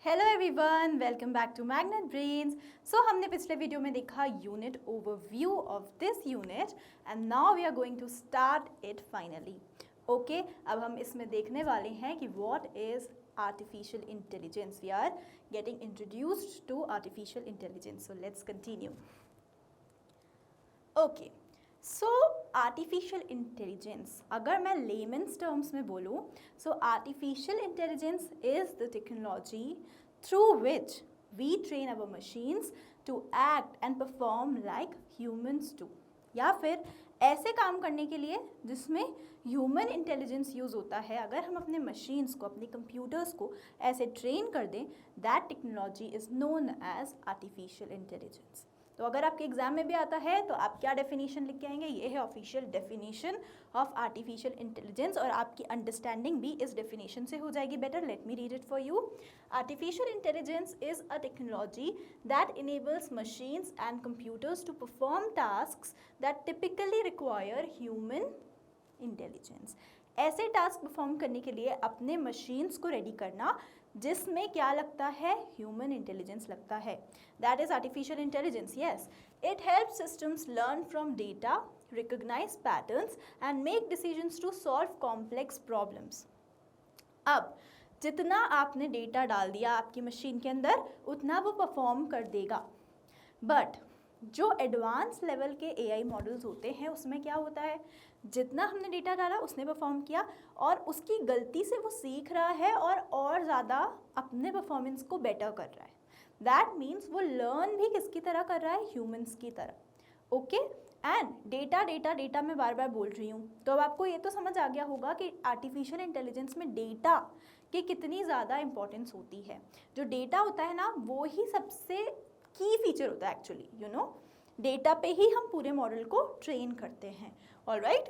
Hello everyone, welcome back to Magnet Brains. So हमने पिछले video में देखा unit overview of this unit and now we are going to start it finally. Okay, अब हम इसमें देखने वाले हैं कि what is artificial intelligence. We are getting introduced to artificial intelligence. So let's continue. Okay, so artificial intelligence, अगर मैं layman's terms में बोलूँ, so artificial intelligence is the technology through which we train our machines to act and perform like humans do, या फिर ऐसे काम करने के लिए जिसमें ह्यूमन इंटेलिजेंस यूज़ होता है। अगर हम अपने मशीन्स को, अपने कंप्यूटर्स को ऐसे ट्रेन कर दें, that technology is known as artificial intelligence. तो अगर आपके एग्जाम में भी आता है तो आप क्या डेफिनेशन लिख के आएंगे, ये है official definition of artificial intelligence, और आपकी अंडरस्टैंडिंग भी इस डेफिनेशन से हो जाएगी better. Let me read it for you. Artificial intelligence is a technology that enables machines and computers to perform tasks that typically require human intelligence. ऐसे task perform करने के लिए अपने मशीन्स को रेडी करना जिसमें क्या लगता है, ह्यूमन इंटेलिजेंस लगता है। That is artificial intelligence. Yes, it help systems learn from data, recognise patterns and make decisions to solve complex problems. अब जितना आपने डेटा डाल दिया आपकी मशीन के अंदर, उतना वो परफॉर्म कर देगा। बट जो एडवांस लेवल के एआई मॉडल्स होते हैं उसमें क्या होता है, जितना हमने डेटा डाला उसने परफॉर्म किया, और उसकी गलती से वो सीख रहा है और ज़्यादा अपने परफॉर्मेंस को बेटर कर रहा है। दैट मीन्स वो लर्न भी किसकी तरह कर रहा है, ह्यूमंस की तरह। Okay, and data data data मैं बार बार बोल रही हूँ, तो अब आपको ये तो समझ आ गया होगा कि आर्टिफिशियल इंटेलिजेंस में डेटा की कितनी ज़्यादा इंपॉर्टेंस होती है। जो डेटा होता है ना, वो ही सबसे की फीचर होता है एक्चुअली, यू नो। डेटा पे ही हम पूरे मॉडल को ट्रेन करते हैं। Alright,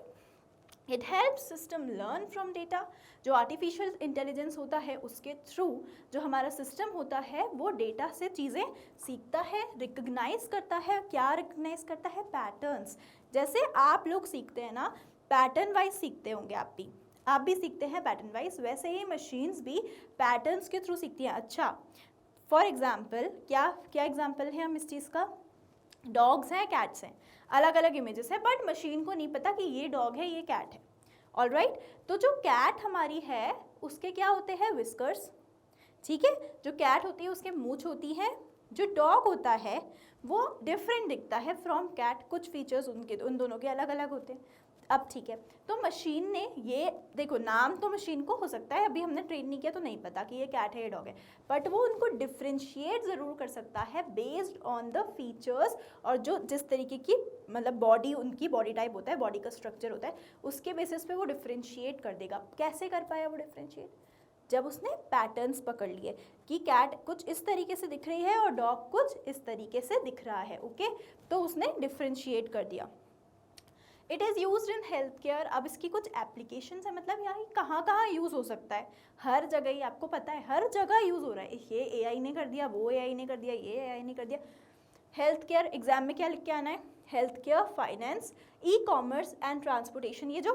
it helps system learn from data. जो आर्टिफिशियल इंटेलिजेंस होता है उसके थ्रू जो हमारा सिस्टम होता है वो डेटा से चीज़ें सीखता है, रिकग्नाइज करता है। क्या रिकग्नाइज करता है, पैटर्न्स। जैसे आप लोग सीखते हैं ना, पैटर्न वाइज सीखते होंगे, आप भी सीखते हैं पैटर्न वाइज, वैसे ही मशीन्स भी पैटर्न्स के थ्रू सीखती हैं। अच्छा, फॉर एग्जाम्पल, क्या एग्जाम्पल है हम इस चीज़ का, डॉग्स हैं, कैट्स हैं, अलग अलग इमेजेस है, बट मशीन को नहीं पता कि ये डॉग है, ये कैट है। ऑलराइट, तो जो कैट हमारी है उसके क्या होते हैं, विस्कर्स। ठीक है, जो कैट होती है उसके मूंछ होती है। जो डॉग होता है वो डिफरेंट दिखता है फ्रॉम कैट, कुछ फीचर्स उन दोनों के अलग अलग होते हैं। अब ठीक है, तो मशीन ने ये देखो, नाम तो मशीन को हो सकता है, अभी हमने ट्रेन नहीं किया तो नहीं पता कि ये कैट है, ये डॉग है, बट वो उनको डिफ्रेंशिएट ज़रूर कर सकता है बेस्ड ऑन द फीचर्स, और जो जिस तरीके की मतलब बॉडी, उनकी बॉडी टाइप होता है, बॉडी का स्ट्रक्चर होता है, उसके बेसिस पे वो डिफ्रेंशिएट कर देगा। कैसे कर पाया वो डिफ्रेंशिएट, जब उसने पैटर्न्स पकड़ लिए कि कैट कुछ इस तरीके से दिख रही है और डॉग कुछ इस तरीके से दिख रहा है। ओके, तो उसने डिफ्रेंशिएट कर दिया। It is use in health care. अब इसकी कुछ एप्लीकेशंस है, मतलब यहाँ कहाँ कहाँ यूज़ हो सकता है, हर जगह ही आपको पता है, हर जगह यूज़ हो रहा है। ये एआई ने कर दिया, वो एआई ने कर दिया, ये एआई ने कर दिया। हेल्थ केयर, एग्जाम में क्या लिख के आना है, health care, finance, e commerce and transportation. ये जो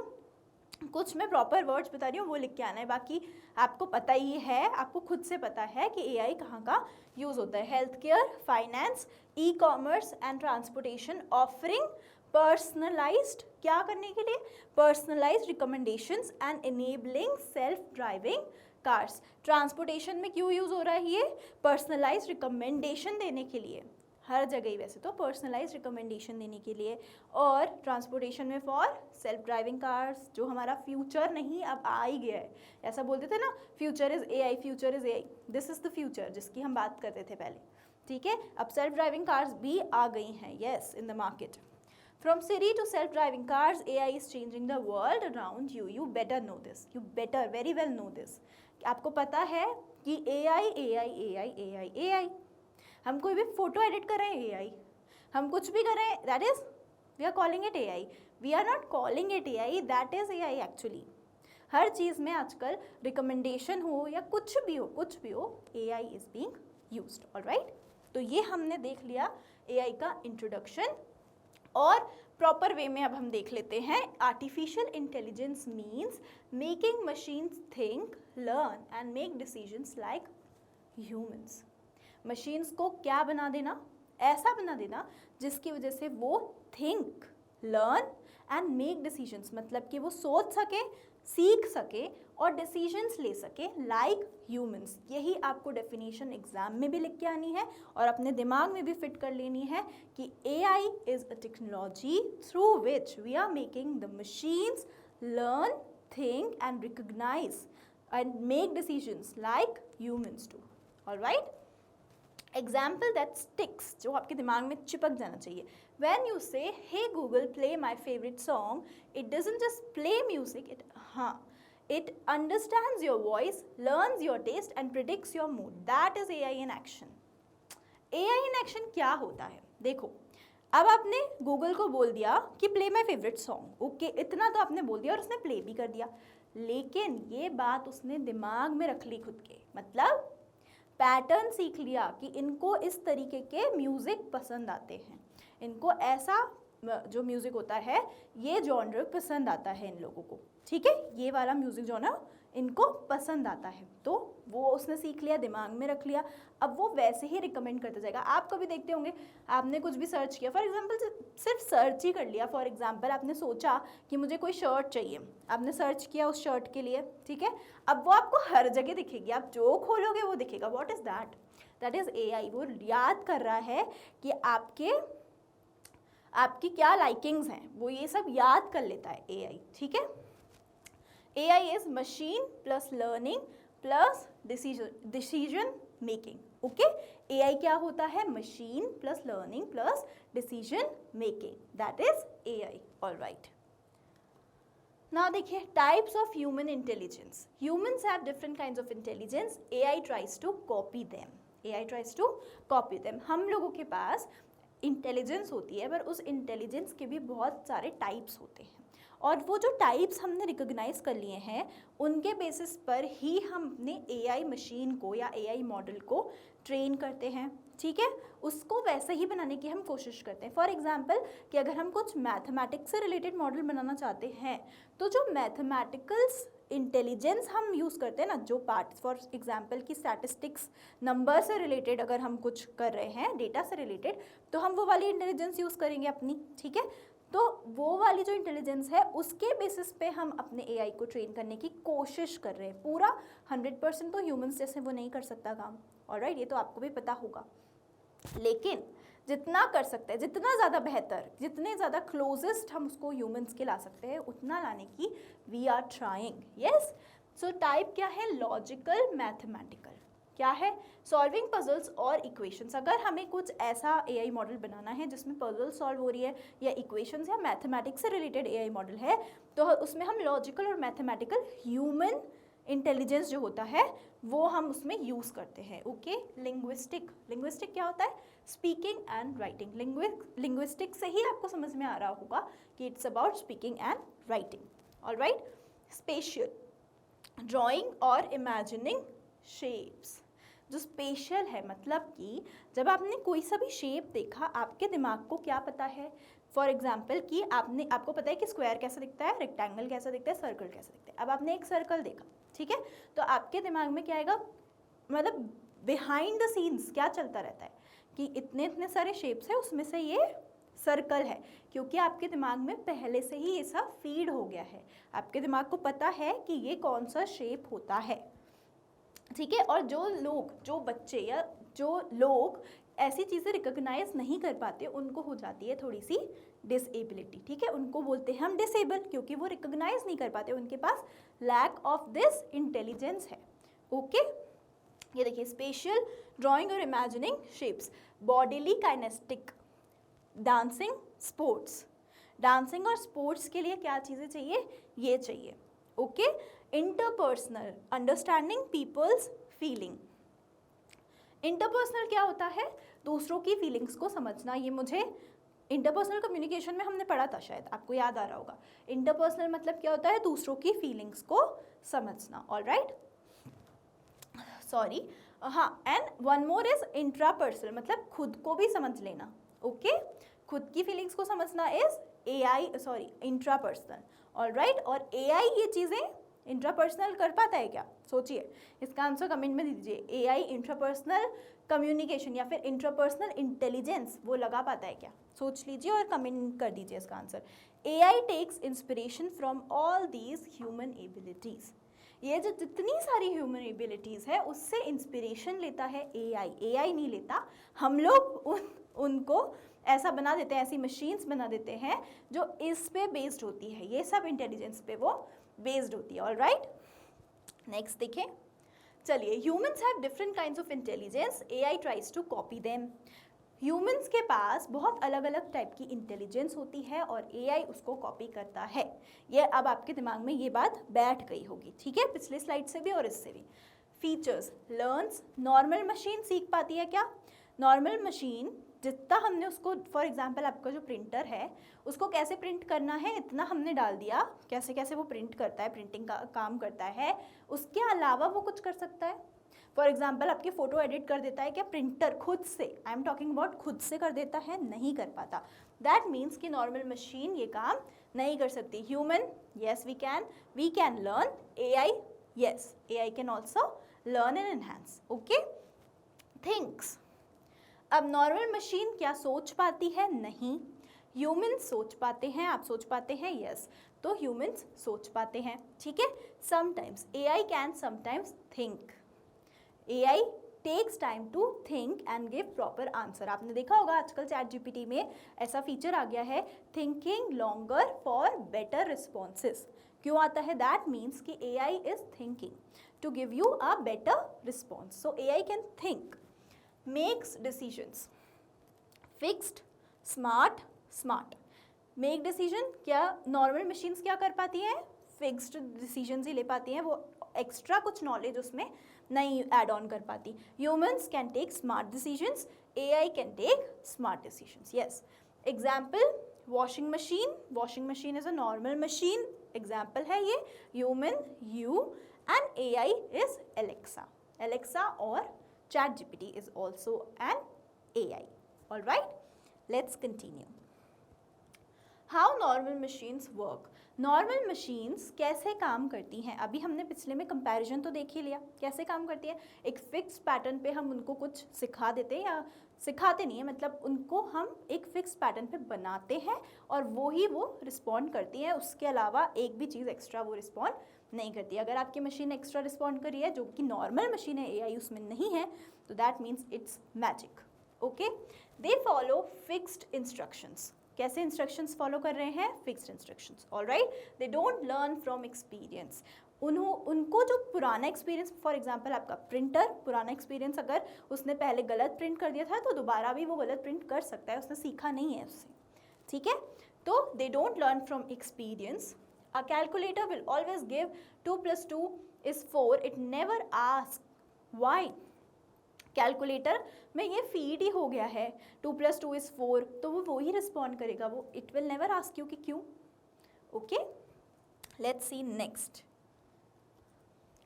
कुछ मैं प्रॉपर वर्ड्स बता रही हूँ वो लिख के आना है, बाकी आपको पता ही है, आपको खुद से पता है कि एआई कहाँ का यूज़ होता है। Health care, finance, e commerce and transportation, offering personalised, क्या करने के लिए, personalised recommendations and enabling self driving cars. Transportation में क्यों यूज़ हो रहा है ये, पर्सनलाइज्ड रिकमेंडेशन देने के लिए, हर जगह ही वैसे तो पर्सनलाइज्ड रिकमेंडेशन देने के लिए, और ट्रांसपोर्टेशन में फॉर सेल्फ ड्राइविंग कार्स, जो हमारा फ्यूचर नहीं अब आ ही गया है। ऐसा बोलते थे ना, future is AI, future is AI, this is the future जिसकी हम बात करते थे पहले। ठीक है, अब सेल्फ ड्राइविंग कार्स भी आ गई हैं, yes, in the market. From Siri to self-driving cars, AI is changing the world around you. You better know this. You better very well know this. आपको पता है कि AI, AI, AI, AI, AI. हम कोई भी photo edit कर रहे हैं AI, हम कुछ भी कर रहे हैं, that is we are calling it AI. We are not calling it AI, that is AI actually. हर चीज़ में आजकल रिकमेंडेशन हो या कुछ भी हो, AI is being used. Alright, तो ये हमने देख लिया AI का इंट्रोडक्शन, और प्रॉपर वे में अब हम देख लेते हैं। Artificial intelligence means making machines think, learn and make decisions like humans. Machines को क्या बना देना, ऐसा बना देना जिसकी वजह से वो think, learn and make decisions, मतलब कि वो सोच सके, सीख सके और डिसीजंस ले सके लाइक ह्यूमंस। यही आपको डेफिनेशन एग्जाम में भी लिख के आनी है और अपने दिमाग में भी फिट कर लेनी है कि AI is a technology through which we are making the machines learn, think and recognise and make decisions like humans do. Alright, example that sticks, जो आपके दिमाग में चिपक जाना चाहिए। When you say, hey Google, play my favorite song, it doesn't just play music, it understands your voice, learns your taste and predicts your mood. That is AI in action. AI in action क्या होता है? देखो, अब आपने Google को बोल दिया कि play my favorite song, okay, इतना तो आपने बोल दिया और उसने play भी कर दिया, लेकिन ये बात उसने दिमाग में रख ली खुद के, मतलब पैटर्न सीख लिया कि इनको इस तरीके के म्यूज़िक पसंद आते हैं, इनको ऐसा जो म्यूज़िक होता है ये जॉनर पसंद आता है इन लोगों को, ठीक है, ये वाला म्यूज़िक जॉनर इनको पसंद आता है, तो वो उसने सीख लिया, दिमाग में रख लिया, अब वो वैसे ही रिकमेंड करता जाएगा। आप कभी देखते होंगे, आपने कुछ भी सर्च किया, फॉर एग्जांपल सिर्फ सर्च ही कर लिया, फॉर एग्जांपल आपने सोचा कि मुझे कोई शर्ट चाहिए, आपने सर्च किया उस शर्ट के लिए, ठीक है, अब वो आपको हर जगह दिखेगी, आप जो खोलोगे वो दिखेगा। What is that? That is AI। वो याद कर रहा है कि आपकी क्या लाइकिंग्स हैं, वो ये सब याद कर लेता है AI, ठीक है। AI is machine plus learning plus decision making, okay. AI क्या होता है? Machine plus learning plus decision making, that is AI। Alright, now देखिए types of human intelligence. Humans have different kinds of intelligence, AI tries to copy them, AI tries to copy them. हम लोगों के पास intelligence होती है, पर उस intelligence के भी बहुत सारे टाइप्स होते हैं, और वो जो टाइप्स हमने रिकॉग्नाइज कर लिए हैं उनके बेसिस पर ही हम अपने AI मशीन को या AI मॉडल को ट्रेन करते हैं, ठीक है, उसको वैसे ही बनाने की हम कोशिश करते हैं। फॉर एग्जांपल कि अगर हम कुछ मैथमेटिक्स से रिलेटेड मॉडल बनाना चाहते हैं तो जो मैथमेटिकल्स इंटेलिजेंस हम यूज़ करते हैं ना, जो पार्ट, फॉर एग्जांपल कि स्टैटिस्टिक्स, नंबर से रिलेटेड अगर हम कुछ कर रहे हैं, डेटा से रिलेटेड, तो हम वो वाली इंटेलिजेंस यूज़ करेंगे अपनी, ठीक है। तो वो वाली जो इंटेलिजेंस है उसके बेसिस पे हम अपने AI को ट्रेन करने की कोशिश कर रहे हैं। पूरा 100% तो ह्यूमंस जैसे वो नहीं कर सकता काम, ऑलराइट, ये तो आपको भी पता होगा, लेकिन जितना कर सकते हैं, जितना ज़्यादा बेहतर, जितने ज़्यादा क्लोजेस्ट हम उसको ह्यूमंस के ला सकते हैं, उतना लाने की we are trying. Yes, so type क्या है? Logical, mathematical. क्या है? सॉल्विंग पजल्स और इक्वेशंस। अगर हमें कुछ ऐसा AI मॉडल बनाना है जिसमें पजल सॉल्व हो रही है या इक्वेशंस या मैथमेटिक्स से रिलेटेड AI मॉडल है, तो उसमें हम लॉजिकल और मैथमेटिकल ह्यूमन इंटेलिजेंस जो होता है वो हम उसमें यूज़ करते हैं, ओके। लिंग्विस्टिक, लिंग्विस्टिक क्या होता है? Speaking and writing. लिंग्विस्टिक से ही आपको समझ में आ रहा होगा कि it's about speaking and writing, alright. Spatial, drawing और इमेजिनिंग शेप्स। जो स्पेशल है, मतलब कि जब आपने कोई सा भी शेप देखा, आपके दिमाग को क्या पता है? फॉर एग्जाम्पल कि आपको पता है कि स्क्वायर कैसा दिखता है, रेक्टेंगल कैसा दिखता है, सर्कल कैसा दिखता है। अब आपने एक सर्कल देखा, ठीक है, तो आपके दिमाग में क्या आएगा? मतलब बिहाइंड द सीन्स क्या चलता रहता है कि इतने इतने सारे शेप्स हैं, उसमें से ये सर्कल है, क्योंकि आपके दिमाग में पहले से ही ये सब फीड हो गया है। आपके दिमाग को पता है कि ये कौन सा शेप होता है, ठीक है। और जो बच्चे या जो लोग ऐसी चीज़ें रिकॉग्नाइज नहीं कर पाते, उनको हो जाती है थोड़ी सी डिसेबिलिटी, ठीक है, उनको बोलते हैं हम डिसेबल, क्योंकि वो रिकॉग्नाइज नहीं कर पाते, उनके पास लैक ऑफ दिस इंटेलिजेंस है, ओके। ये देखिए, स्पेशल, ड्राइंग और imagining shapes. Bodily kinesthetic, dancing, sports. Dancing और स्पोर्ट्स के लिए क्या चीज़ें चाहिए? ये चाहिए, okay. Interpersonal, understanding people's feeling. Interpersonal क्या होता है? दूसरों की फीलिंग्स को समझना। ये मुझे इंटरपर्सनल कम्युनिकेशन में हमने पढ़ा था, शायद आपको याद आ रहा होगा। इंटरपर्सनल मतलब क्या होता है? दूसरों की फीलिंग्स को समझना, ऑलराइट, सॉरी, हाँ। And one more is intrapersonal, मतलब खुद को भी समझ लेना, ओके। खुद की फीलिंग्स को समझना इज इंट्रापर्सनल, ऑलराइट। और AI ये चीज़ें इंट्रापर्सनल कर पाता है क्या? सोचिए, इसका आंसर कमेंट में दीजिए। एआई इंट्रापर्सनल कम्युनिकेशन या फिर इंट्रापर्सनल इंटेलिजेंस वो लगा पाता है क्या? सोच लीजिए और कमेंट कर दीजिए इसका answer. AI takes inspiration from all these human abilities. ये जो जितनी सारी ह्यूमन एबिलिटीज है उससे इंस्पिरेशन लेता है एआई। एआई नहीं लेता, हम लोग उनको ऐसा बना देते हैं, ऐसी मशीन्स बना देते हैं जो इस पे बेस्ड होती है, ये सब इंटेलिजेंस पे वो बेस्ड होती है। ऑलराइट, नेक्स्ट देखें। चलिए, humans have different kinds of intelligence, AI tries to copy them. Humans के पास बहुत अलग अलग टाइप की इंटेलिजेंस होती है और एआई उसको कॉपी करता है। ये अब आपके दिमाग में ये बात बैठ गई होगी, ठीक है, पिछले स्लाइड से भी और इससे भी। फीचर्स, लर्न्स, नॉर्मल मशीन सीख पाती है क्या? नॉर्मल मशीन जितना हमने उसको, फॉर एग्जांपल आपका जो प्रिंटर है उसको कैसे प्रिंट करना है इतना हमने डाल दिया, कैसे कैसे वो प्रिंट करता है, प्रिंटिंग का काम करता है, उसके अलावा वो कुछ कर सकता है? फॉर एग्जाम्पल आपकी फ़ोटो एडिट कर देता है क्या प्रिंटर खुद से? आई एम टॉकिंग अबाउट खुद से कर देता है? नहीं कर पाता। दैट मीन्स कि नॉर्मल मशीन ये काम नहीं कर सकती। Human, yes we can learn. AI, yes AI can also learn and enhance. Okay, thinks. अब नॉर्मल मशीन क्या सोच पाती है? नहीं। ह्यूमंस सोच पाते हैं, आप सोच पाते हैं? यस, तो ह्यूमंस सोच पाते हैं, ठीक है। Sometimes AI can sometimes think. AI takes time to think and give proper answer. आपने देखा होगा आजकल चैट जीपीटी में ऐसा फीचर आ गया है, thinking longer for better responses. क्यों आता है? दैट मीन्स कि AI is thinking to give you a better response. So AI can think, makes decisions, fixed, smart, smart. Make decision क्या नॉर्मल मशीन्स क्या कर पाती हैं? फिक्स्ड डिसीजंस ही ले पाती हैं, वो एक्स्ट्रा कुछ नॉलेज उसमें नहीं ऐड ऑन कर पाती। Humans can take smart decisions, AI can take smart decisions. Yes, example washing machine. Washing machine is a normal machine, example है ये। Human, you, and AI is Alexa. Alexa और ChatGPT is also an AI. All right, let's continue. How normal machines work? Normal machines कैसे काम करती हैं? अभी हमने पिछले में कंपैरिजन तो देख ही लिया कैसे काम करती है। एक फिक्स पैटर्न पे हम उनको कुछ सिखा देते हैं, या सिखाते नहीं है, मतलब उनको हम एक फिक्स पैटर्न पे बनाते हैं और वो ही वो रिस्पॉन्ड करती है। उसके अलावा एक भी चीज़ एक्स्ट्रा वो रिस्पॉन्ड नहीं करती। अगर आपकी मशीन एक्स्ट्रा रिस्पॉन्ड कर रही है जो कि नॉर्मल मशीन है, एआई उसमें नहीं है, तो that means it's magic. Okay, they follow fixed instructions. कैसे इंस्ट्रक्शंस फॉलो कर रहे हैं? Fixed instructions. Alright, they don't learn from experience. उनको जो पुराना एक्सपीरियंस, फॉर एग्जांपल आपका प्रिंटर, पुराना एक्सपीरियंस अगर उसने पहले गलत प्रिंट कर दिया था तो दोबारा भी वो गलत प्रिंट कर सकता है, उसने सीखा नहीं है उससे, ठीक है। तो they don't learn from experience. A calculator will always give 2 + 2 is 4. It never asks why. Calculator में ये फीड ही हो गया है 2 + 2 is 4, तो वो ही रिस्पॉन्ड करेगा, वो it will never ask you कि क्यों। Okay, let's see next.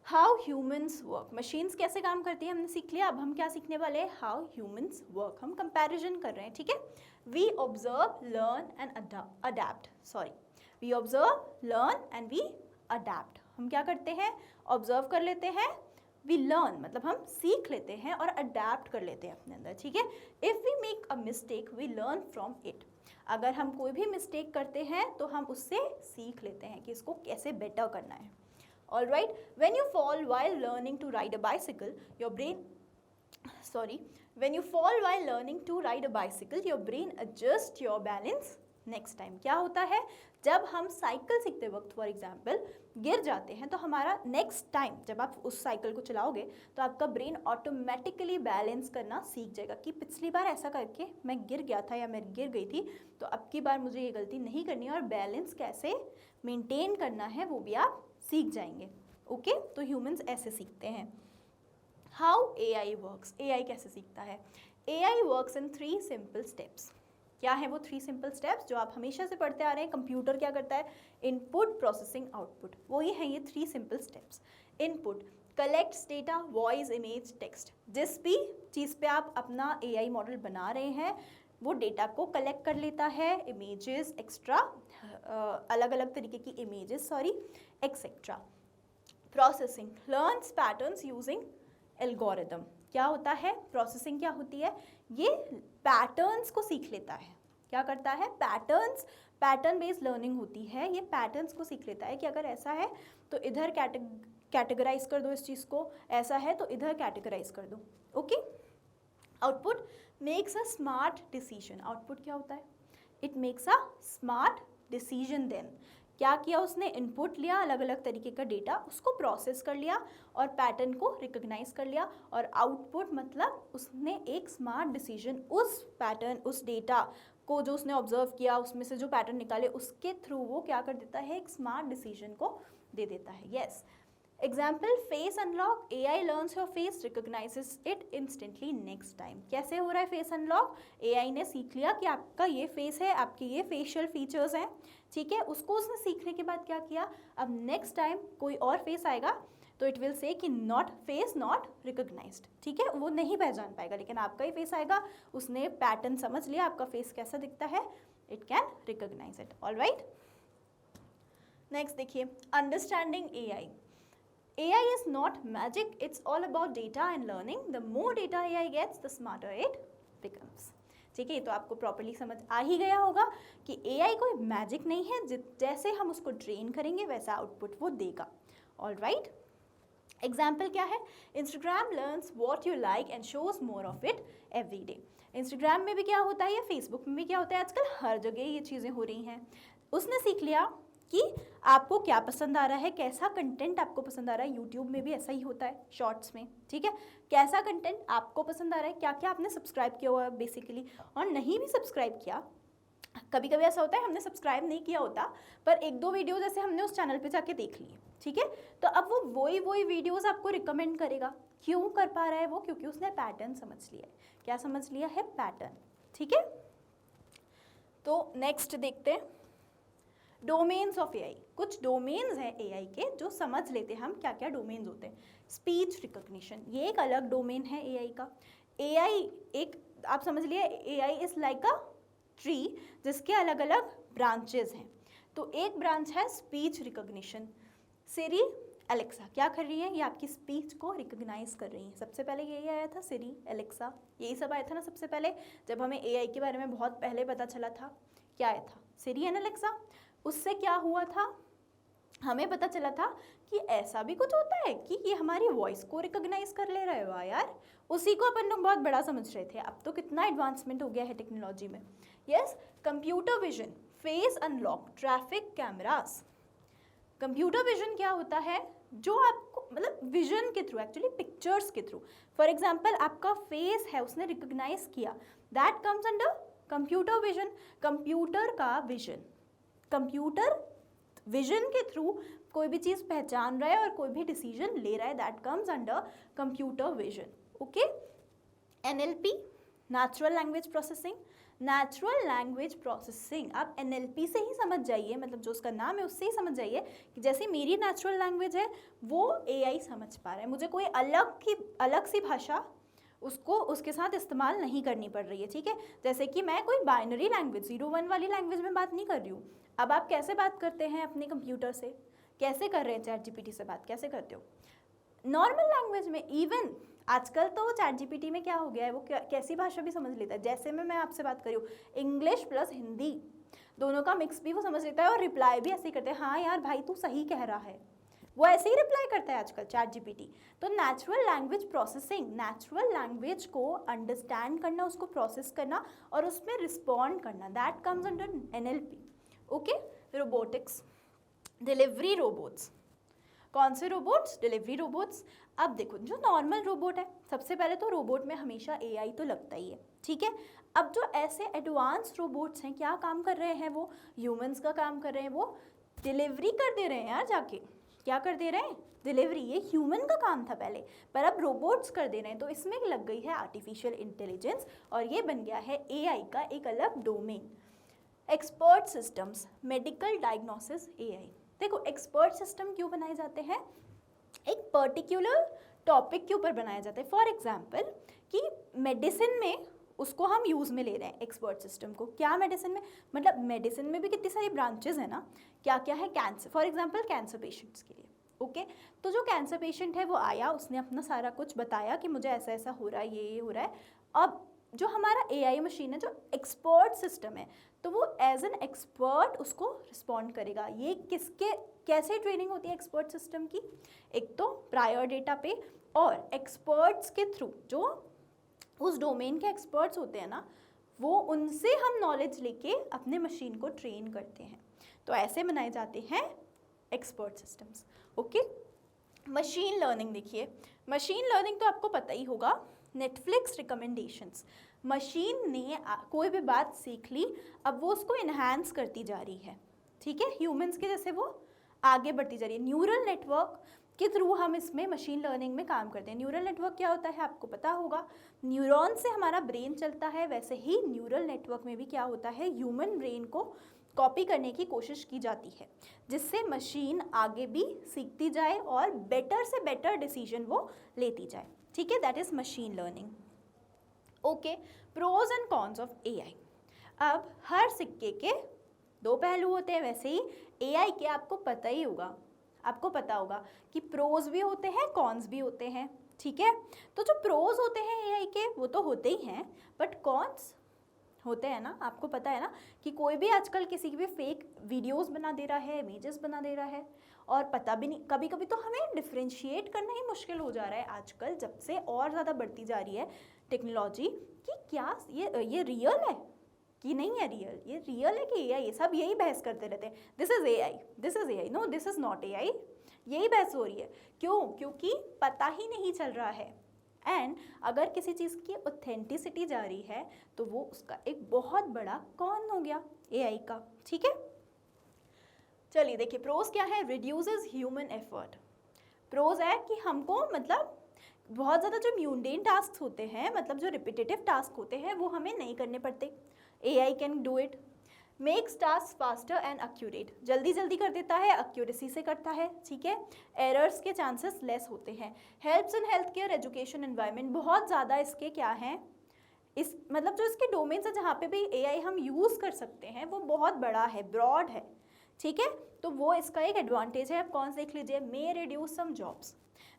How humans work. Machines कैसे काम करती है हमने सीख लिया, अब हम क्या सीखने वाले हैं? How humans work. हम कंपैरिजन कर रहे हैं, ठीक है। We observe, learn and adapt. Sorry, we observe, learn and we adapt. हम क्या करते हैं? ऑब्जर्व कर लेते हैं, वी लर्न मतलब हम सीख लेते हैं, और अडैप्ट कर लेते हैं अपने अंदर, ठीक है। If we make a mistake we learn from it. अगर हम कोई भी मिस्टेक करते हैं तो हम उससे सीख लेते हैं कि इसको कैसे बेटर करना है। Alright, when you fall while learning to ride a bicycle your brain, when you fall while learning to ride a bicycle your brain adjusts your balance next time। क्या होता है? जब हम साइकिल सीखते वक्त फॉर एग्जाम्पल गिर जाते हैं तो हमारा नेक्स्ट टाइम जब आप उस साइकिल को चलाओगे तो आपका ब्रेन ऑटोमेटिकली बैलेंस करना सीख जाएगा कि पिछली बार ऐसा करके मैं गिर गया था या मैं गिर गई थी, तो अब की बार मुझे ये गलती नहीं करनी है, और बैलेंस कैसे मेंटेन करना है वो भी आप सीख जाएंगे। ओके, तो ह्यूमंस ऐसे सीखते हैं। How AI works. एआई कैसे सीखता है? AI works in 3 simple steps. क्या है वो 3 सिंपल स्टेप्स जो आप हमेशा से पढ़ते आ रहे हैं? कंप्यूटर क्या करता है? Input, processing, output. वो ही है ये 3 simple steps. Input, collects data, voice, image, text. जिस भी चीज़ पे आप अपना एआई मॉडल बना रहे हैं वो डेटा को कलेक्ट कर लेता है, इमेजेस, एक्स्ट्रा अलग अलग तरीके की images, sorry, etcetera. Processing learns patterns using algorithm. क्या होता है प्रोसेसिंग, क्या होती है, ये पैटर्न्स को सीख लेता है। क्या करता है, पैटर्न बेस्ड लर्निंग होती है, ये पैटर्न्स को सीख लेता है कि अगर ऐसा है तो इधर कैटेगराइज कर दो इस चीज़ को, ऐसा है तो इधर कैटेगराइज कर दो। Okay, output makes a smart decision. Output क्या होता है, it makes a smart decision. Then क्या किया उसने, इनपुट लिया, अलग अलग तरीके का डेटा, उसको प्रोसेस कर लिया और पैटर्न को रिकॉग्नाइज कर लिया, और आउटपुट मतलब उसने एक स्मार्ट डिसीजन उस पैटर्न, उस डेटा को जो उसने ऑब्जर्व किया, उसमें से जो पैटर्न निकाले उसके थ्रू वो क्या कर देता है, एक स्मार्ट डिसीजन को दे देता है। Yes, example face unlock, AI learns your face, recognises it instantly next time. कैसे हो रहा है फेस अनलॉक, AI ने सीख लिया कि आपका ये फेस है, आपके ये फेशियल फीचर्स हैं, ठीक है, उसको उसने सीखने के बाद क्या किया, अब नेक्स्ट टाइम कोई और फेस आएगा तो इट विल से कि नॉट फेस नॉट रिकॉग्नाइज्ड, ठीक है, वो नहीं पहचान पाएगा, लेकिन आपका ही फेस आएगा, उसने पैटर्न समझ लिया आपका फेस कैसा दिखता है, it can recognize it. Alright, next देखिए, understanding AI is not magic, it's all about data and learning. The more data AI gets, the smarter it becomes. ठीक है, तो आपको प्रॉपर्ली समझ आ ही गया होगा कि AI कोई मैजिक नहीं है, जैसे हम उसको ट्रेन करेंगे वैसा आउटपुट वो देगा। ऑल राइट, एग्जाम्पल क्या है, Instagram learns what you like and shows more of it every day. Instagram में भी क्या होता है या फेसबुक में भी क्या होता है, आजकल हर जगह ये चीज़ें हो रही हैं। उसने सीख लिया कि आपको क्या पसंद आ रहा है, कैसा कंटेंट आपको पसंद आ रहा है, यूट्यूब में भी ऐसा ही होता है शॉर्ट्स में, ठीक है, कैसा कंटेंट आपको पसंद आ रहा है, क्या क्या आपने सब्सक्राइब किया हुआ है बेसिकली, और नहीं भी सब्सक्राइब किया, कभी कभी ऐसा होता है हमने सब्सक्राइब नहीं किया होता पर एक दो वीडियो जैसे हमने उस चैनल पे जाके देख लिए, ठीक है, तो अब वो वही वीडियोस आपको रिकमेंड करेगा। क्यों कर पा रहा है वो, क्योंकि उसने पैटर्न समझ लिया है। क्या समझ लिया है, पैटर्न, ठीक है। तो नेक्स्ट देखते हैं डोमेन्स ऑफ AI। कुछ डोमेन्स हैं AI के जो समझ लेते हैं हम, क्या क्या डोमेन्स होते हैं। स्पीच रिकॉग्निशन, ये एक अलग डोमेन है AI का। AI एक, आप समझ लिए, AI is like a tree जिसके अलग अलग ब्रांचेस हैं। तो एक ब्रांच है स्पीच रिकॉग्निशन। सिरी, एलेक्सा क्या कर रही है, ये आपकी स्पीच को रिकॉग्नाइज कर रही है। सबसे पहले यही आया था, सिरी, एलेक्सा, यही सब आया था ना सबसे पहले, जब हमें AI के बारे में बहुत पहले पता चला था। क्या आया था, सिरी एंड एलेक्सा। उससे क्या हुआ था, हमें पता चला था कि ऐसा भी कुछ होता है कि ये हमारी वॉइस को रिकॉग्नाइज कर ले रहा है। वाह यार, उसी को अपन लोग बहुत बड़ा समझ रहे थे, अब तो कितना एडवांसमेंट हो गया है टेक्नोलॉजी में। Yes, computer vision, face unlock, traffic cameras. Computer vision क्या होता है, जो आपको मतलब विजन के थ्रू, एक्चुअली पिक्चर्स के थ्रू, फॉर एग्जाम्पल आपका फेस है उसने रिकॉग्नाइज किया, that comes under computer vision. Computer का विजन, कंप्यूटर विजन के थ्रू कोई भी चीज़ पहचान रहा है और कोई भी डिसीजन ले रहा है, that comes under computer vision. Okay, NLP, natural language processing. Natural language processing आप NLP से ही समझ जाइए, मतलब जो उसका नाम है उससे ही समझ जाइए कि जैसे मेरी नेचुरल लैंग्वेज है वो AI समझ पा रहा है, मुझे कोई अलग सी भाषा उसको उसके साथ इस्तेमाल नहीं करनी पड़ रही है, ठीक है। जैसे कि मैं कोई बाइनरी लैंग्वेज 0-1 वाली लैंग्वेज में बात नहीं कर रही हूँ। अब आप कैसे बात करते हैं अपने कंप्यूटर से, कैसे कर रहे हैं, ChatGPT से बात कैसे करते हो, नॉर्मल लैंग्वेज में। इवन आजकल तो ChatGPT में क्या हो गया है, वो कैसी भाषा भी समझ लेता है। जैसे मैं आपसे बात कर रही हूँ, इंग्लिश प्लस हिंदी दोनों का मिक्स भी वो समझ लेता है, और रिप्लाई भी ऐसे ही करते हैं, हाँ यार भाई तू सही कह रहा है, वो ऐसे ही रिप्लाई करता है आजकल ChatGPT। तो natural language processing, natural language को अंडरस्टैंड करना, उसको प्रोसेस करना और उसमें रिस्पॉन्ड करना, that comes under NLP। Okay, robotics, delivery robots. कौन से रोबोट्स, डिलीवरी रोबोट्स। अब देखो जो नॉर्मल रोबोट है, सबसे पहले तो रोबोट में हमेशा AI तो लगता ही है, ठीक है। अब जो ऐसे एडवांस रोबोट्स हैं, क्या काम कर रहे हैं, वो ह्यूमंस का काम कर रहे हैं, वो डिलीवरी कर दे रहे हैं यार, जाके क्या कर दे रहे हैं, डिलीवरी। ये ह्यूमन का काम था पहले, पर अब रोबोट्स कर दे रहे हैं। तो इसमें लग गई है आर्टिफिशियल इंटेलिजेंस और ये बन गया है AI का एक अलग domain. Expert systems, medical diagnosis AI। देखो एक्सपर्ट सिस्टम क्यों बनाए जाते हैं, एक पर्टिकुलर टॉपिक के ऊपर बनाए जाते हैं। फॉर एग्जाम्पल कि मेडिसिन में उसको हम यूज़ में ले रहे हैं एक्सपर्ट सिस्टम को। क्या मेडिसिन में, मतलब मेडिसिन में भी कितनी सारी ब्रांचेस हैं ना, क्या क्या है, cancer for example, cancer patients के लिए ओके तो जो कैंसर पेशेंट है वो आया, उसने अपना सारा कुछ बताया कि मुझे ऐसा ऐसा हो रहा है, ये हो रहा है। अब जो हमारा एआई मशीन है, जो एक्सपर्ट सिस्टम है, तो वो एज एन एक्सपर्ट उसको रिस्पॉन्ड करेगा। ये किसके कैसे ट्रेनिंग होती है एक्सपर्ट सिस्टम की? एक तो प्रायर डेटा पे, और एक्सपर्ट्स के थ्रू, जो उस डोमेन के एक्सपर्ट्स होते हैं ना, वो उनसे हम नॉलेज लेके अपने मशीन को ट्रेन करते हैं। तो ऐसे बनाए जाते हैं expert systems. Okay, machine learning देखिए, मशीन लर्निंग तो आपको पता ही होगा, नेटफ्लिक्स रिकमेंडेशंस। मशीन ने कोई भी बात सीख ली, अब वो उसको इन्हांस करती जा रही है, ठीक है, ह्यूमंस के जैसे वो आगे बढ़ती जा रही है। न्यूरल नेटवर्क के थ्रू हम इसमें मशीन लर्निंग में काम करते हैं। न्यूरल नेटवर्क क्या होता है आपको पता होगा, न्यूरॉन से हमारा ब्रेन चलता है, वैसे ही न्यूरल नेटवर्क में भी क्या होता है, ह्यूमन ब्रेन को कॉपी करने की कोशिश की जाती है, जिससे मशीन आगे भी सीखती जाए और बेटर से बेटर डिसीजन वो लेती जाए, ठीक है, that is machine learning. Okay, pros and cons of AI. अब हर सिक्के के दो पहलू होते हैं, वैसे ही एआई के आपको पता ही होगा, आपको पता होगा कि प्रोज भी होते हैं, कॉन्स भी होते हैं, ठीक है। तो जो प्रोज होते हैं एआई के वो तो होते ही हैं, बट कॉन्स होते हैं ना, आपको पता है ना कि कोई भी आजकल किसी की भी फेक वीडियोस बना दे रहा है, इमेजेस बना दे रहा है, और पता भी नहीं, कभी कभी तो हमें डिफ्रेंशिएट करना ही मुश्किल हो जा रहा है आजकल, जब से और ज़्यादा बढ़ती जा रही है टेक्नोलॉजी, कि क्या ये रियल है कि नहीं है रियल, ये रियल है कि एआई, ये सब यही बहस करते रहते हैं, this is AI, this is AI, no this is not AI, यही बहस हो रही है। क्यों? क्योंकि पता ही नहीं चल रहा है। एंड अगर किसी चीज़ की ऑथेंटिसिटी जा रही है तो वो उसका एक बहुत बड़ा कॉन हो गया एआई का, ठीक है। चलिए देखिए, प्रोज क्या है, रिड्यूसेस ह्यूमन एफर्ट। प्रोज है कि हमको मतलब बहुत ज़्यादा जो म्यूंडेन टास्क होते हैं, मतलब जो रिपीटेटिव टास्क होते हैं, वो हमें नहीं करने पड़ते, AI can do it. Makes task faster and accurate, जल्दी जल्दी कर देता है, एक्यूरेसी से करता है, ठीक है। एरर्स के चांसेस लेस होते हैं। Helps in health care, education, environment, बहुत ज़्यादा इसके क्या हैं, इस मतलब जो इसके डोमेन्स है जहाँ पे भी एआई हम यूज़ कर सकते हैं वो बहुत बड़ा है, ब्रॉड है, ठीक है। तो वो इसका एक एडवांटेज है। आप कौन से देख लीजिए, मे रिड्यूस सम जॉब्स।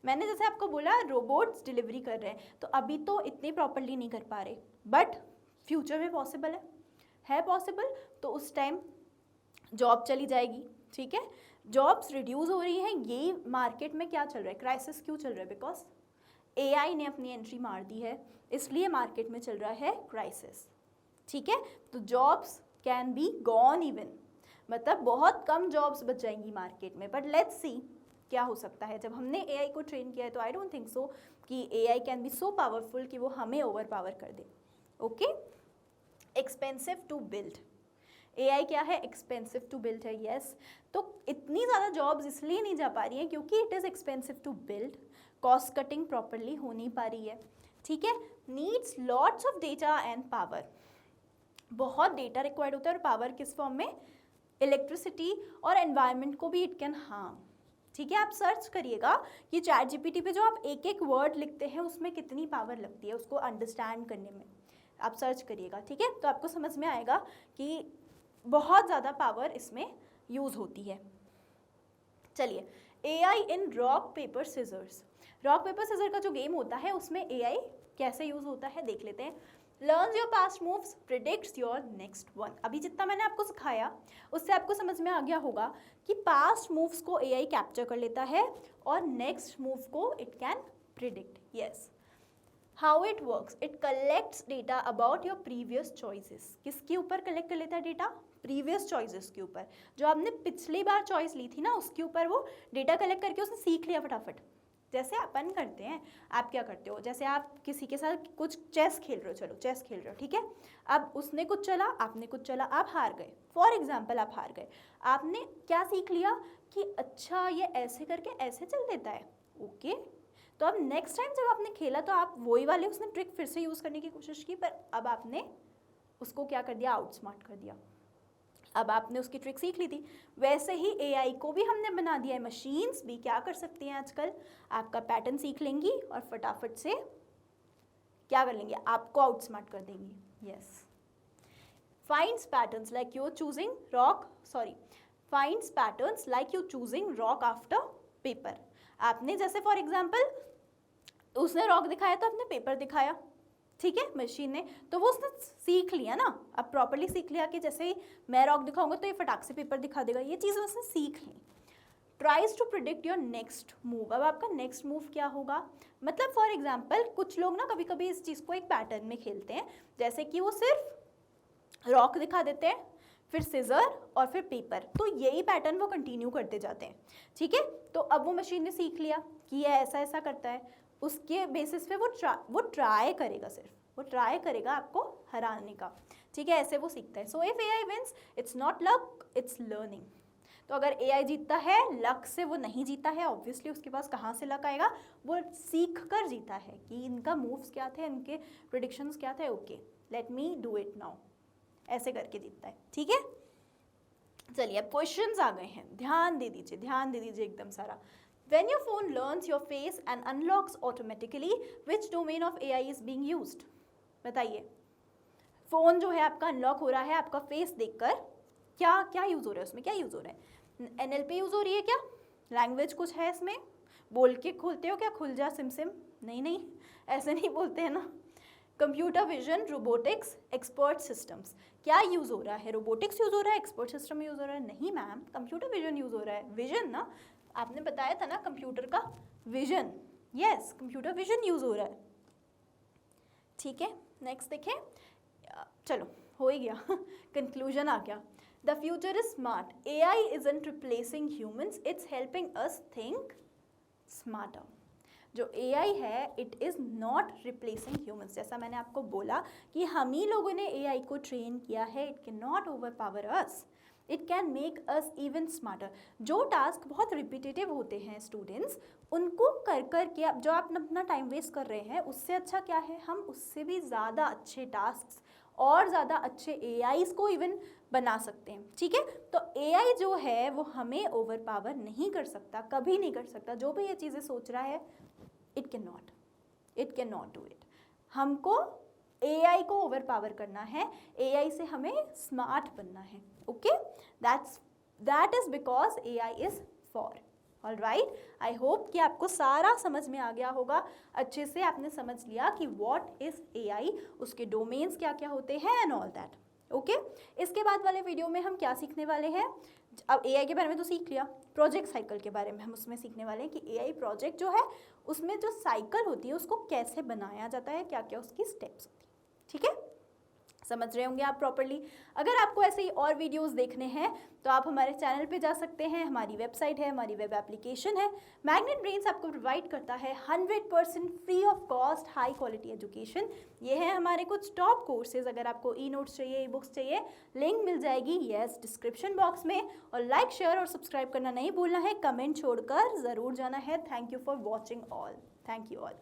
मैंने जैसे आपको बोला रोबोट्स डिलीवरी कर रहे हैं, तो अभी तो इतनी प्रॉपरली नहीं कर पा रहे, बट फ्यूचर में पॉसिबल है पॉसिबल, तो उस टाइम जॉब चली जाएगी, ठीक है। जॉब्स रिड्यूस हो रही हैं, यही मार्केट में क्या चल रहा है, क्राइसिस क्यों चल रहा है, बिकॉज एआई ने अपनी एंट्री मार दी है, इसलिए मार्केट में चल रहा है क्राइसिस, ठीक है। तो jobs can be gone even, मतलब बहुत कम जॉब्स बच जाएंगी मार्केट में, बट लेट्स सी क्या हो सकता है। जब हमने एआई को ट्रेन किया है तो आई डोंट थिंक सो कि AI can be so powerful कि वो हमें ओवर पावर कर दे। Okay, expensive to build, AI क्या है, एक्सपेंसिव टू बिल्ड है, यस। तो इतनी ज़्यादा जॉब्स इसलिए नहीं जा पा रही हैं क्योंकि it is expensive to build, cost cutting properly हो नहीं पा रही है, ठीक है। Needs lots of data and power, बहुत डेटा रिक्वायर्ड होता है, और पावर किस फॉर्म में, इलेक्ट्रिसिटी, और एनवायरनमेंट को भी इट कैन हार्म, ठीक है। आप सर्च करिएगा कि चैट जीपीटी पे जो आप एक एक वर्ड लिखते हैं उसमें कितनी पावर लगती है उसको अंडरस्टैंड करने में, आप सर्च करिएगा, ठीक है। तो आपको समझ में आएगा कि बहुत ज़्यादा पावर इसमें यूज़ होती है। चलिए, AI in rock paper scissors, rock paper scissor का जो गेम होता है उसमें एआई कैसे यूज़ होता है देख लेते हैं। Learns your past moves, predicts your next one. अभी जितना मैंने आपको सिखाया उससे आपको समझ में आ गया होगा कि पास्ट मूव्स को एआई कैप्चर कर लेता है और नेक्स्ट मूव को it can predict, yes. How it works, it collects data about your previous choices. किसके ऊपर कलेक्ट कर लेता है डेटा, प्रीवियस चॉइसेस के ऊपर, जो आपने पिछली बार चॉइस ली थी ना उसके ऊपर वो डेटा कलेक्ट करके उसने सीख लिया फटाफट। जैसे अपन करते हैं, आप क्या करते हो, जैसे आप किसी के साथ कुछ चेस खेल रहे हो, चलो चेस खेल रहे हो, ठीक है। अब उसने कुछ चला, आपने कुछ चला, आप हार गए, फॉर एग्जाम्पल आप हार गए। आपने क्या सीख लिया कि अच्छा ये ऐसे करके ऐसे चल देता है, ओके। तो अब नेक्स्ट टाइम जब आपने खेला तो आप वही वाले उसने ट्रिक फिर से यूज़ करने की कोशिश की, पर अब आपने उसको क्या कर दिया, आउटस्मार्ट कर दिया। अब आपने उसकी ट्रिक सीख ली थी। वैसे ही एआई को भी हमने बना दिया है, मशीन्स भी क्या कर सकती हैं आजकल, आपका पैटर्न सीख लेंगी और फटाफट से क्या कर लेंगे, आपको आउटस्मार्ट कर देंगी, yes. Finds patterns like you choosing rock, finds patterns like you choosing rock after paper. आपने जैसे फॉर एग्जाम्पल उसने रॉक दिखाया तो आपने पेपर दिखाया, ठीक है, मशीन ने, तो वो उसने सीख लिया ना, अब प्रॉपरली सीख लिया कि जैसे ही मैं रॉक दिखाऊंगा तो ये फटाक से पेपर दिखा देगा, ये चीज़ उसने सीख ली। Tries to predict your next move. अब आपका नेक्स्ट मूव क्या होगा, मतलब फॉर एग्जाम्पल कुछ लोग ना कभी कभी इस चीज़ को एक पैटर्न में खेलते हैं, जैसे कि वो सिर्फ रॉक दिखा देते हैं, फिर सिजर और फिर पेपर, तो यही पैटर्न वो कंटिन्यू करते जाते हैं, ठीक है। तो अब वो मशीन ने सीख लिया कि ये ऐसा ऐसा करता है, उसके बेसिस पे वो ट्राई करेगा, सिर्फ वो ट्राई करेगा आपको हराने का, ठीक है, ऐसे वो सीखता है। So if AI wins, it's not luck, it's learning. तो अगर एआई जीतता है, लक से वो नहीं जीता है, ऑब्वियसली उसके पास कहाँ से लक आएगा, वो सीख कर जीता है कि इनका मूव्स क्या थे, इनके प्रिडिक्शंस क्या थे, okay let me do it now, ऐसे करके जीतता है, ठीक है। चलिए अब क्वेश्चंस आ गए हैं, ध्यान दे दीजिए एकदम सारा। When your phone learns your face and unlocks automatically, which domain of AI is being used? बताइए, फ़ोन जो है आपका अनलॉक हो रहा है आपका फेस देखकर, क्या क्या यूज़ हो रहा है उसमें, क्या यूज़ हो रहा है, NLP यूज़ हो रही है क्या, लैंग्वेज कुछ है इसमें, बोल के खोलते हो क्या, खुल जा सिम सिम, नहीं ऐसे नहीं बोलते हैं ना। Computer vision, robotics, expert systems, क्या यूज़ हो रहा है, रोबोटिक्स यूज़ हो रहा है, एक्सपर्ट सिस्टम यूज़ हो रहा है, नहीं मैम, कंप्यूटर विजन यूज़ हो रहा है, विजन ना, आपने बताया था ना कंप्यूटर का vision, yes computer vision use हो रहा है, ठीक है। नेक्स्ट देखें, चलो हो ही गया कंक्लूजन आ गया। The future is smart, AI isn't replacing humans, it's helping us think smarter। जो AI है it is not replacing humans, जैसा मैंने आपको बोला कि हम ही लोगों ने AI को ट्रेन किया है, it can not over power us, it can make us even smarter. जो टास्क बहुत रिपीटेटिव होते हैं स्टूडेंट्स, उनको कर कर के जो आप अपना टाइम वेस्ट कर रहे हैं, उससे अच्छा क्या है, हम उससे भी ज़्यादा अच्छे टास्क और ज़्यादा अच्छे AIs को इवन बना सकते हैं, ठीक है। तो AI जो है वो हमें ओवर पावर नहीं कर सकता, कभी नहीं कर सकता, जो भी ये चीज़ें सोच रहा है, it can not do it. हमको AI को ओवर पावर करना है, AI से हमें स्मार्ट बनना है, okay, that is because AI is for. All right, I hope कि आपको सारा समझ में आ गया होगा, अच्छे से आपने समझ लिया कि व्हाट इज AI, उसके डोमेन्स क्या क्या होते हैं एंड ऑल दैट, ओके। इसके बाद वाले वीडियो में हम क्या सीखने वाले हैं, अब AI के बारे में तो सीख लिया, प्रोजेक्ट साइकिल के बारे में हम उसमें सीखने वाले हैं कि AI प्रोजेक्ट जो है उसमें जो साइकिल होती है उसको कैसे बनाया जाता है, क्या क्या उसकी स्टेप्स होती है, ठीक है, समझ रहे होंगे आप प्रॉपरली। अगर आपको ऐसे ही और वीडियोस देखने हैं तो आप हमारे चैनल पे जा सकते हैं, हमारी वेबसाइट है, हमारी वेब एप्लीकेशन है, मैग्नेट ब्रेन्स आपको प्रोवाइड करता है 100% free of cost high quality education. ये है हमारे कुछ टॉप कोर्सेज, अगर आपको ई नोट्स चाहिए, ई बुक्स चाहिए, लिंक मिल जाएगी यस डिस्क्रिप्शन बॉक्स में। और लाइक शेयर और सब्सक्राइब करना नहीं भूलना है, कमेंट छोड़कर ज़रूर जाना है। Thank you for watching all, thank you all.